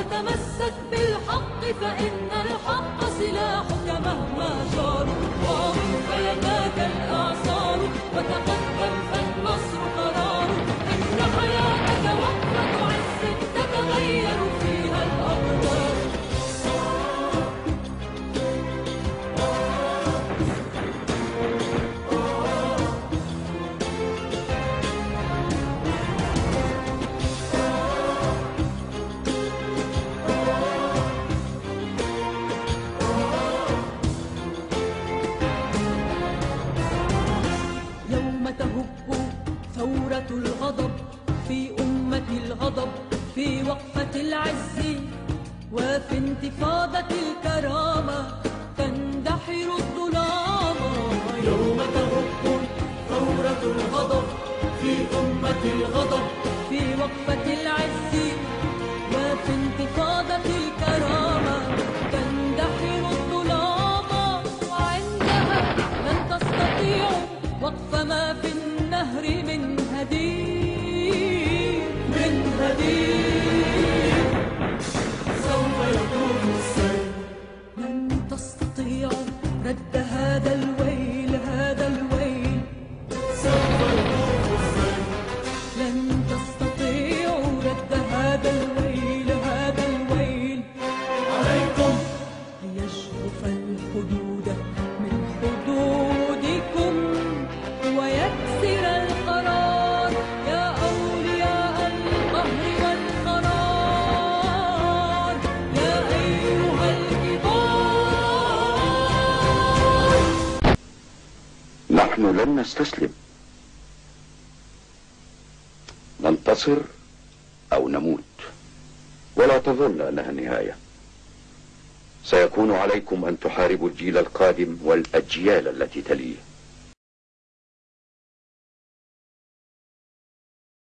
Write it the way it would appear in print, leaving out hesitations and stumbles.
وتمسك بالحق فإن الحق سلاحك مهما جاروا. قاوم فيناك الإعصار وتقدم فالنصر قرار. إن حياتك وقفة عز تتغير فيها الأقدار. ثورة الغضب في أمة الغضب في وقفة العز وفي انتفاضة الكرامة تندحر الظلام. يوم تهب ثورة الغضب في أمة الغضب في وقفة العز وفي انتفاضة الكرامة تندحر الظلام. وعندها لن تستطيعوا وقف ما في النهر من هدير من هدير. سوف يطول السيل لن تستطيعوا رد هذا الويل هذا الويل. سوف يطول السيل لن تستطيعوا رد هذا الويل هذا الويل. عليكم ليشرف الحدود من حدودكم ويكسر القرار يا أولياء القهر والقرار يا أيها الكبار. نحن لن نستسلم، ننتصر أو نموت، ولا تظن أنها النهاية. سيكون عليكم أن تحاربوا الجيل القادم والأجيال التي تليه.